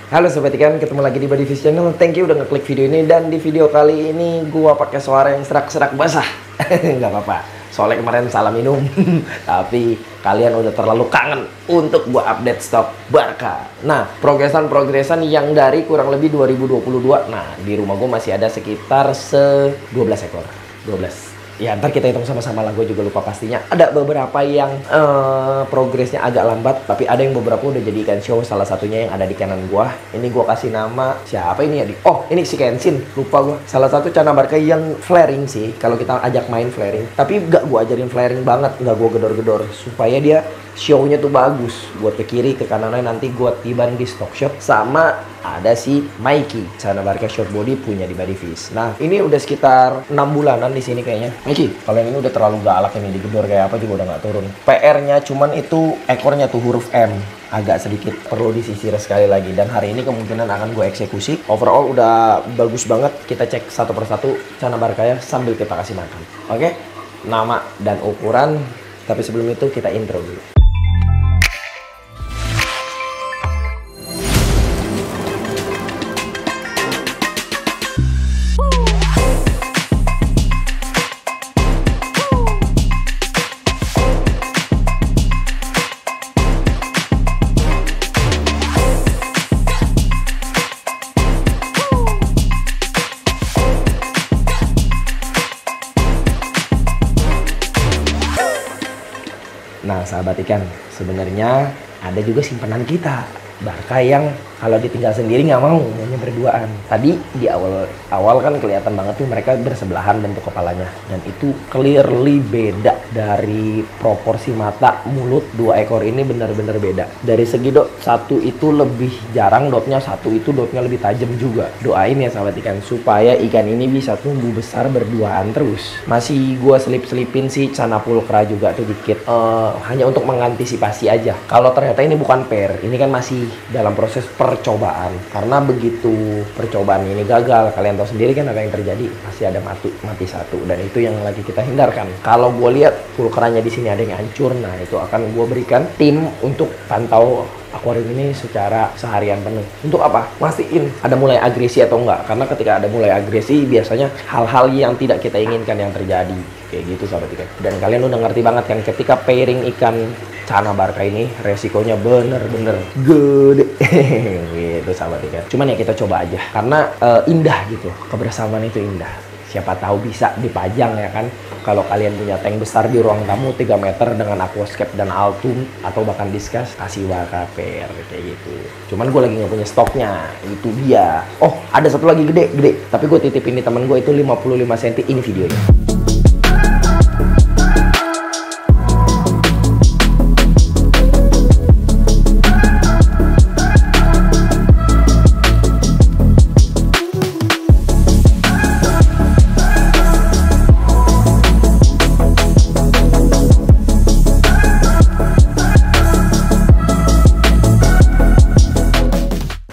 Halo Sobat Ikan, ketemu lagi di Bodyfish Channel. Thank you udah ngeklik video ini. Dan di video kali ini gua pakai suara yang serak-serak basah. Nggak apa-apa, soalnya kemarin salah minum. Tapi kalian udah terlalu kangen untuk gua update stok Barca. Nah, progresan yang dari kurang lebih 2022. Nah, di rumah gua masih ada sekitar 12 ekor. 12. Ya ntar kita hitung sama-sama lah, gue juga lupa pastinya. Ada beberapa yang progresnya agak lambat, tapi ada yang beberapa udah jadi ikan show. Salah satunya yang ada di kanan gue. Ini gue kasih nama siapa ini ya? Oh, ini si Kenshin, lupa gue. Salah satu Channa Barca yang flaring sih, kalau kita ajak main flaring. Tapi gak gue ajarin flaring banget, gak gue gedor-gedor, supaya dia show-nya tuh bagus. Buat ke kiri, ke kanannya nanti gue tiban di stock shop. Sama ada si Mikey, Channa Barca short body punya di Bodyfish. Nah, ini udah sekitar 6 bulanan di sini kayaknya. Mikey, kalau yang ini udah terlalu galak ini, digedor kayak apa juga udah nggak turun. PR-nya cuman itu ekornya tuh huruf M, agak sedikit perlu disisir sekali lagi. Dan hari ini kemungkinan akan gue eksekusi. Overall udah bagus banget. Kita cek satu persatu Channa Barca ya sambil kita kasih makan. Oke? Nama dan ukuran. Tapi sebelum itu kita intro dulu. Nah, sahabat ikan, sebenarnya ada juga simpanan kita, Barca yang kalau ditinggal sendiri nggak mau, maunya berduaan. Tadi di awal kan kelihatan banget tuh mereka bersebelahan bentuk kepalanya, dan itu clearly beda dari proporsi mata, mulut. Dua ekor ini benar-benar beda. Dari segi dot, satu itu lebih jarang dotnya, satu itu dotnya lebih tajam juga. Doain ya sahabat ikan supaya ikan ini bisa tumbuh besar berduaan terus. Masih gua selip-selipin sih Channa pulchra juga tuh dikit, hanya untuk mengantisipasi aja. Kalau ternyata ini bukan pair, ini kan masih dalam proses percobaan. Karena begitu percobaan ini gagal, kalian tahu sendiri kan apa yang terjadi, pasti ada mati satu, dan itu yang lagi kita hindarkan. Kalau gue lihat pulchranya di sini ada yang hancur, nah itu akan gue berikan tim untuk pantau akuarium ini secara seharian penuh. Untuk apa? Mastiin ada mulai agresi atau enggak. Karena ketika ada mulai agresi, biasanya hal-hal yang tidak kita inginkan yang terjadi. Kayak gitu sahabat ikan. Dan kalian udah ngerti banget kan, ketika pairing ikan Channa Barca ini resikonya bener-bener gede. Gitu sahabat ikan. Cuman ya kita coba aja, karena indah gitu, kebersamaan itu indah. Siapa tahu bisa dipajang ya kan. Kalau kalian punya tank besar di ruang tamu 3 meter dengan aquascape dan altum, atau bahkan diskus, kasih Barca pair kayak gitu. Cuman gue lagi nggak punya stoknya, itu dia. Oh, ada satu lagi gede, tapi gue titipin di temen gue, itu 55 cm. Ini videonya.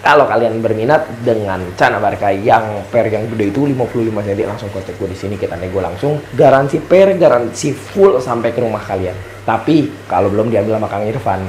Kalau kalian berminat dengan Channa Barca yang pair yang gede itu 55 cm, langsung kontak gue di sini, kita nego langsung. Garansi pair, garansi full sampai ke rumah kalian. Tapi kalau belum diambil sama Kang Irfan.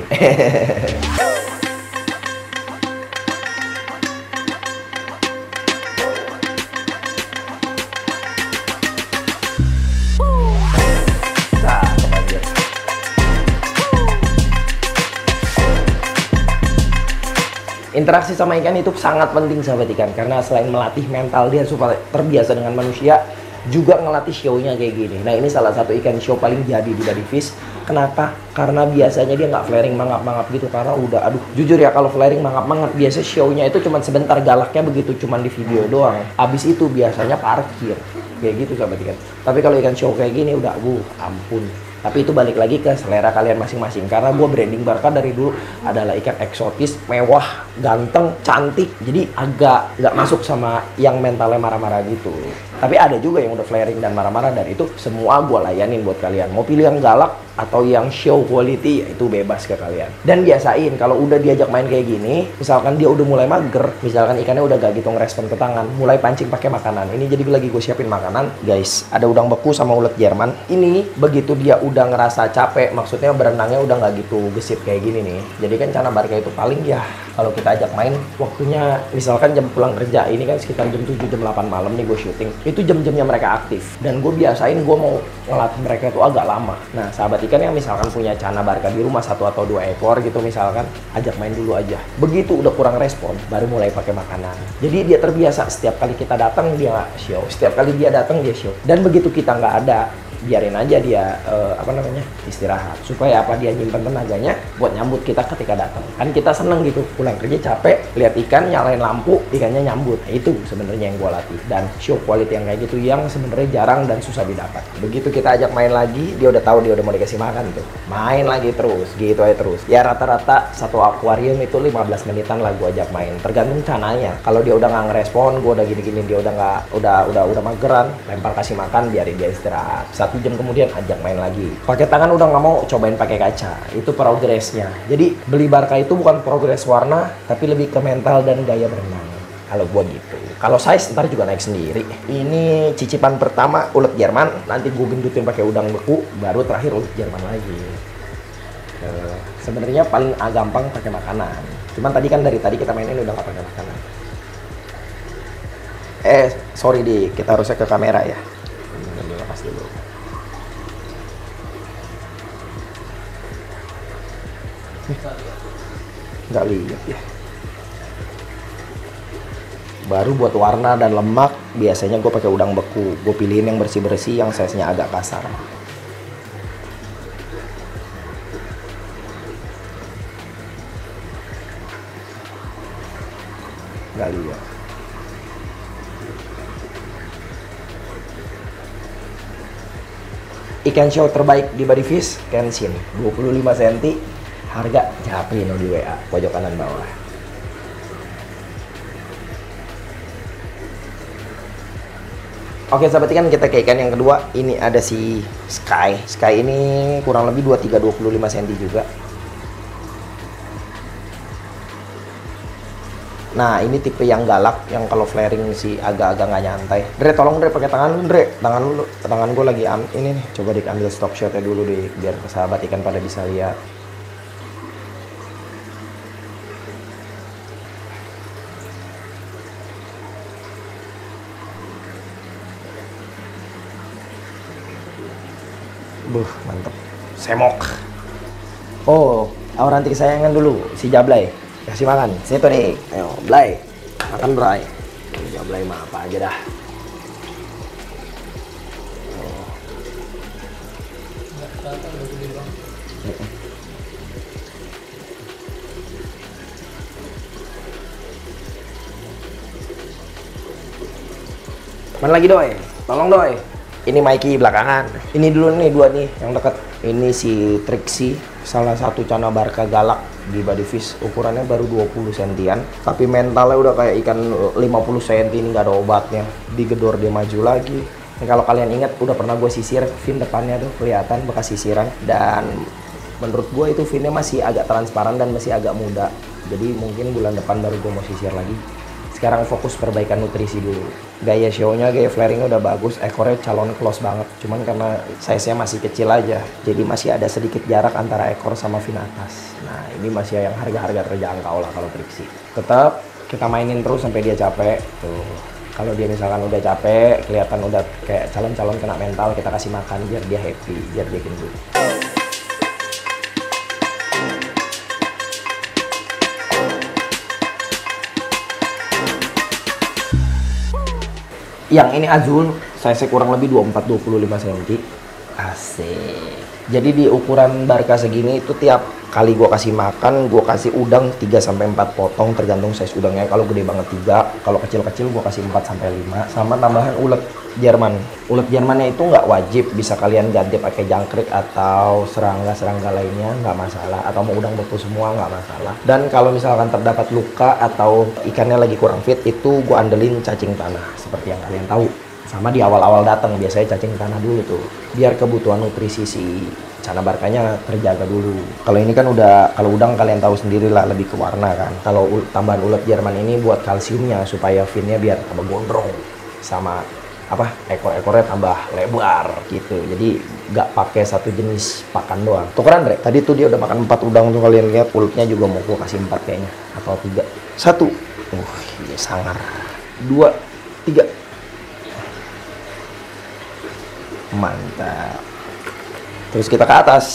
Interaksi sama ikan itu sangat penting sahabat ikan, karena selain melatih mental dia supaya terbiasa dengan manusia, juga ngelatih show-nya kayak gini. Nah, ini salah satu ikan show paling jadi di Bodyfish. Kenapa? Karena biasanya dia nggak flaring mangap-mangap gitu, karena udah, aduh, jujur ya, kalau flaring mangap-mangap biasa show-nya itu cuman sebentar, galaknya begitu cuman di video doang. Abis itu biasanya parkir kayak gitu sahabat ikan. Tapi kalau ikan show kayak gini udah, ampun. Tapi itu balik lagi ke selera kalian masing-masing. Karena gue branding Barca dari dulu adalah ikan eksotis, mewah, ganteng, cantik. Jadi agak nggak masuk sama yang mentalnya marah-marah gitu. Tapi ada juga yang udah flaring dan marah-marah, dan itu semua gue layanin buat kalian. Mau pilih yang galak atau yang show quality, itu bebas ke kalian. Dan biasain kalau udah diajak main kayak gini, misalkan dia udah mulai mager, misalkan ikannya udah gak gitu ngerespon ke tangan, mulai pancing pakai makanan. Ini jadi lagi gue siapin makanan, guys. Ada udang beku sama ulet Jerman. Ini begitu dia udah ngerasa capek, maksudnya berenangnya udah gak gitu gesit kayak gini nih. Jadi kan Cana Barca itu paling ya kalau kita ajak main waktunya misalkan jam pulang kerja, ini kan sekitar jam 7 jam 8 malam nih gue syuting. Itu jam-jamnya mereka aktif, dan gue biasain gue mau ngelatih mereka itu agak lama. Nah, sahabat ikan yang misalkan punya Cana Barca di rumah 1 atau 2 ekor gitu misalkan, ajak main dulu aja. Begitu udah kurang respon, baru mulai pakai makanan. Jadi dia terbiasa, setiap kali kita datang dia show, setiap kali dia datang dia show. Dan begitu kita nggak ada, biarin aja dia istirahat, supaya apa, dia nyimpen tenaganya buat nyambut kita ketika datang. Kan kita seneng gitu, pulang kerja capek, lihat ikan, nyalain lampu, ikannya nyambut. Nah, itu sebenarnya yang gue latih. Dan show quality yang kayak gitu yang sebenarnya jarang dan susah didapat. Begitu kita ajak main lagi, dia udah tahu dia udah mau dikasih makan tuh, main lagi terus gitu aja terus. Ya rata-rata satu akuarium itu 15 menitan lah gue ajak main, tergantung cananya. Kalau dia udah nggak ngerespon, gue udah gini-gini, dia udah nggak, udah mageran, lempar kasih makan, biarin dia istirahat. 1 jam kemudian ajak main lagi. Pakai tangan udah nggak mau, cobain pakai kaca. Itu progresnya. Jadi beli Barca itu bukan progres warna, tapi lebih ke mental dan gaya berenang. Kalau gua gitu. Kalau size ntar juga naik sendiri. Ini cicipan pertama ulet Jerman, nanti gue gendutin pakai udang beku, baru terakhir ulet Jerman lagi. Sebenarnya paling gampang pakai makanan. Cuman tadi kan dari tadi kita mainin udah nggak pakai makanan. Sorry kita harusnya ke kamera ya. Ini lepas dulu. Nggak lihat ya. Baru buat warna dan lemak, biasanya gue pakai udang beku. Gue pilihin yang bersih-bersih, yang size-nya agak kasar. Nggak lihat. Ikan show terbaik di Bodyfish, Kenshin, 25 cm, harga japri di WA, pojok kanan bawah. Oke sahabat ikan, kita ke ikan yang kedua. Ini ada si Sky. Sky ini kurang lebih 25 cm juga. Nah, ini tipe yang galak, yang kalau flaring sih agak-agak nggak nyantai. Dre, tolong Dre, pakai tangan lu, Dre. Tangan gue lagi ini nih. Coba diambil stock shotnya dulu deh, biar sahabat ikan pada bisa lihat. Mantep. Semok. Oh, auranti kesayangan dulu, si Jablay. Kasih makan. Situ nih. Ayo, Blay. Makan, Bray. Jablay mah apa aja dah. Mana lagi, Doi? Tolong, Doi. Ini Mikey belakangan. Ini dulu nih, 2 nih yang dekat. Ini si Trixie, salah satu Cana Barca galak di Bodyfish. Ukurannya baru 20 cm-an, tapi mentalnya udah kayak ikan 50 cm. Ini nggak ada obatnya. Digedor dia maju lagi. Ini kalau kalian ingat, udah pernah gue sisir fin depannya tuh, kelihatan bekas sisiran. Dan menurut gue itu finnya masih agak transparan dan masih agak muda. Jadi mungkin bulan depan baru gue mau sisir lagi. Sekarang fokus perbaikan nutrisi dulu. Gaya show-nya, gaya flaring-nya udah bagus. Ekornya calon close banget. Cuman karena size-nya masih kecil aja, jadi masih ada sedikit jarak antara ekor sama fin atas. Nah, ini masih yang harga-harga terjangkau lah kalau Trixie. Tetap kita mainin terus sampai dia capek. Tuh. Kalau dia misalkan udah capek, kelihatan udah kayak calon-calon kena mental, kita kasih makan biar dia happy, biar dia gendut. Yang ini azul, size kurang lebih 24-25 cm. Asik. Jadi di ukuran Barca segini itu tiap kali gue kasih makan, gue kasih udang 3-4 potong, tergantung size udangnya. Kalau gede banget 3, kalau kecil-kecil gue kasih 4-5, sama tambahan ulet Jerman. Ulet Jermannya itu nggak wajib, bisa kalian ganti pakai jangkrik atau serangga-serangga lainnya, nggak masalah. Atau mau udang beku semua, nggak masalah. Dan kalau misalkan terdapat luka atau ikannya lagi kurang fit, itu gue andelin cacing tanah, seperti yang kalian tahu. Sama di awal-awal datang biasanya cacing tanah dulu tuh, biar kebutuhan nutrisi si cana barkanya terjaga dulu. Kalau ini kan udah, kalau udang kalian tahu sendiri lah, lebih ke warna kan. Kalau tambahan ulet Jerman ini buat kalsiumnya supaya finnya biar tambah gondrong, sama apa, ekor-ekornya tambah lebar gitu. Jadi nggak pakai satu jenis pakan doang. Tukeran Dre, tadi tuh dia udah makan 4 udang tuh, kalian lihat ulutnya juga mau gua kasih 4 kayaknya, atau 3. 1, iya sangar. 2, 3, mantap. Terus kita ke atas.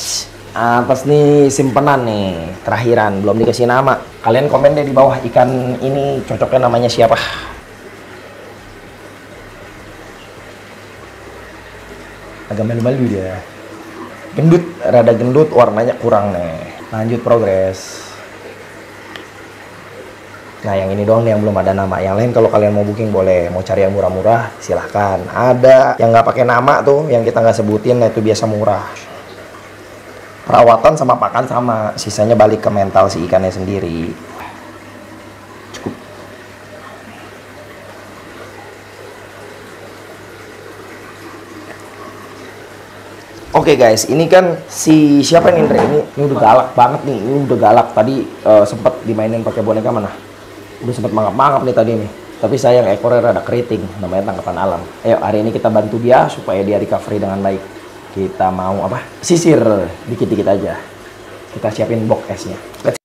Atas nih simpenan nih, terakhiran, belum dikasih nama. Kalian komen deh di bawah, ikan ini cocoknya namanya siapa. Agak malu-malu dia. Gendut, rada gendut, warnanya kurang nih. Lanjut progres. Nah yang ini doang nih yang belum ada nama. Yang lain kalau kalian mau booking boleh. Mau cari yang murah-murah silahkan. Ada yang nggak pakai nama tuh, yang kita nggak sebutin, nah itu biasa murah. Perawatan sama pakan sama, sisanya balik ke mental si ikannya sendiri. Cukup. Oke guys, ini kan si siapa nih Indra, ini udah galak banget nih, ini udah galak. Tadi sempet dimainin pakai boneka mana? Udah sempet mangap-mangap nih tadi nih. Tapi sayang ekornya rada keriting, namanya tangkapan alam. Ayo hari ini kita bantu dia supaya dia recovery dengan baik. Kita mau apa? Sisir dikit-dikit aja. Kita siapin box esnya. Let's